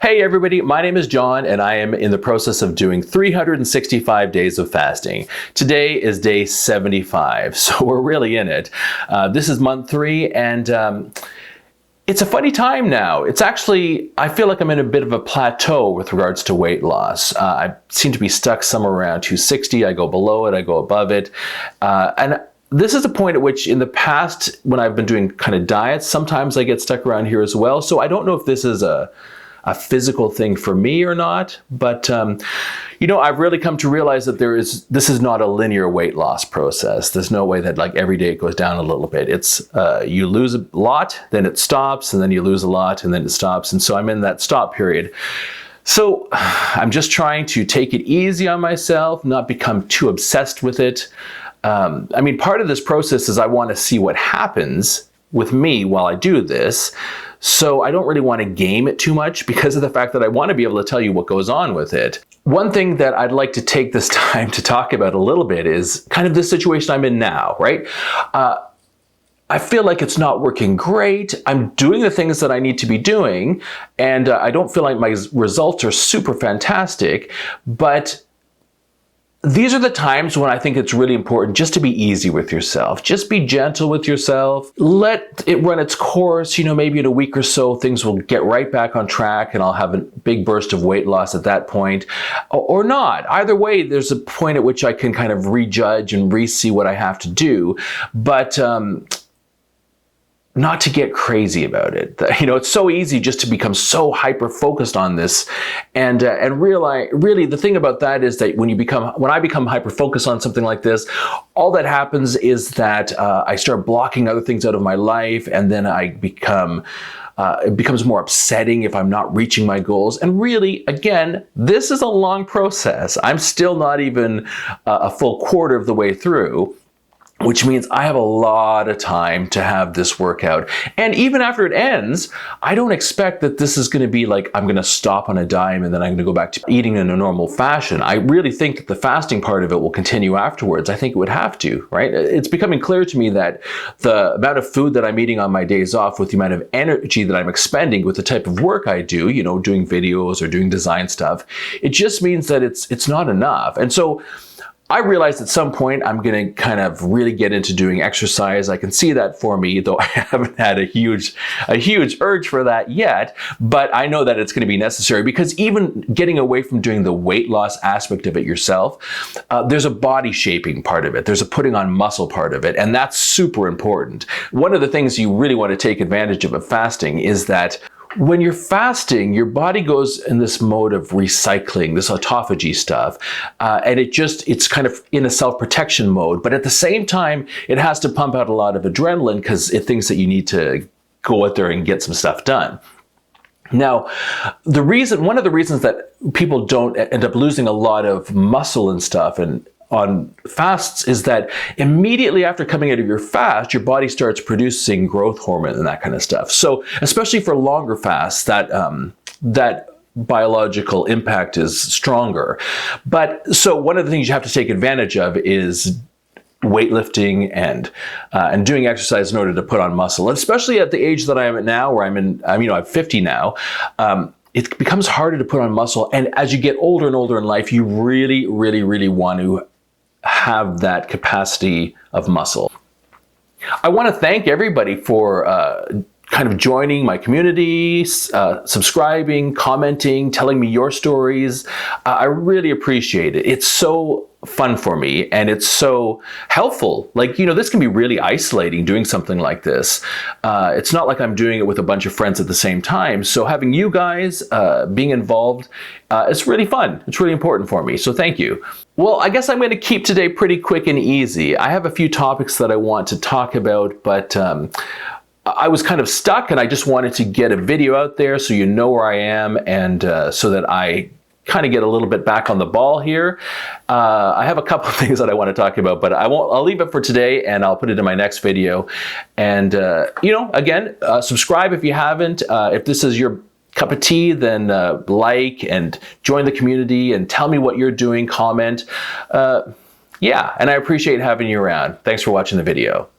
Hey everybody, my name is John and I am in the process of doing 365 days of fasting. Today is day 75, so we're really in it. This is month 3 and it's a funny time now. It's actually, I feel like I'm in a bit of a plateau with regards to weight loss. I seem to be stuck somewhere around 260. I go below it, I go above it. And this is a point at which in the past, when I've been doing kind of diets, sometimes I get stuck around here as well. So I don't know if this is a physical thing for me or not, but I've really come to realize that this is not a linear weight loss process. There's no way that like every day it goes down a little bit. It's you lose a lot, then it stops, and then you lose a lot, and then it stops. And so I'm in that stop period. So I'm just trying to take it easy on myself, not become too obsessed with it. Part of this process is I want to see what happens with me while I do this. So I don't really want to game it too much because of the fact that I want to be able to tell you what goes on with it. One thing that I'd like to take this time to talk about a little bit is kind of the situation I'm in now, right? I feel like it's not working great. I'm doing the things that I need to be doing, and I don't feel like my results are super fantastic, but these are the times when I think it's really important just to be easy with yourself. Just be gentle with yourself. Let it run its course. Maybe in a week or so, things will get right back on track and I'll have a big burst of weight loss at that point. Or not. Either way, there's a point at which I can kind of rejudge and re-see what I have to do. But not to get crazy about it. It's so easy just to become so hyper-focused on this, and realize, really, the thing about that is that when I become hyper-focused on something like this, all that happens is that I start blocking other things out of my life, and then I become it becomes more upsetting if I'm not reaching my goals. And really, again, this is a long process. I'm still not even a full quarter of the way through, which means I have a lot of time to have this workout. And even after it ends, I don't expect that this is going to be like I'm going to stop on a dime and then I'm going to go back to eating in a normal fashion. I really think that the fasting part of it will continue afterwards. I think it would have to, right? It's becoming clear to me that the amount of food that I'm eating on my days off with the amount of energy that I'm expending with the type of work I do, doing videos or doing design stuff, it just means that it's not enough. And so I realized at some point I'm going to kind of really get into doing exercise. I can see that for me, though I haven't had a huge urge for that yet, but I know that it's going to be necessary because even getting away from doing the weight loss aspect of it yourself, there's a body shaping part of it. There's a putting on muscle part of it, and that's super important. One of the things you really want to take advantage of fasting is that when you're fasting, your body goes in this mode of recycling, this autophagy stuff, and it's kind of in a self-protection mode. But at the same time, it has to pump out a lot of adrenaline because it thinks that you need to go out there and get some stuff done. Now, one of the reasons that people don't end up losing a lot of muscle and stuff and on fasts is that immediately after coming out of your fast, your body starts producing growth hormone and that kind of stuff. So especially for longer fasts, that biological impact is stronger. But so one of the things you have to take advantage of is weightlifting and doing exercise in order to put on muscle. And especially at the age that I am at now, where I'm 50 now, it becomes harder to put on muscle. And as you get older and older in life, you really, really, really want to have that capacity of muscle. I want to thank everybody for kind of joining my community, subscribing, commenting, telling me your stories. I really appreciate it. It's so fun for me and it's so helpful. This can be really isolating doing something like this. It's not like I'm doing it with a bunch of friends at the same time. So having you guys being involved, it's really fun. It's really important for me. So thank you. Well, I guess I'm going to keep today pretty quick and easy. I have a few topics that I want to talk about, but I was kind of stuck and I just wanted to get a video out there so you know where I am and so that I kind of get a little bit back on the ball here. I have a couple of things that I want to talk about, but I'll leave it for today and I'll put it in my next video. And, again, subscribe if you haven't. If this is your cup of tea, then like and join the community and tell me what you're doing, comment. And I appreciate having you around. Thanks for watching the video.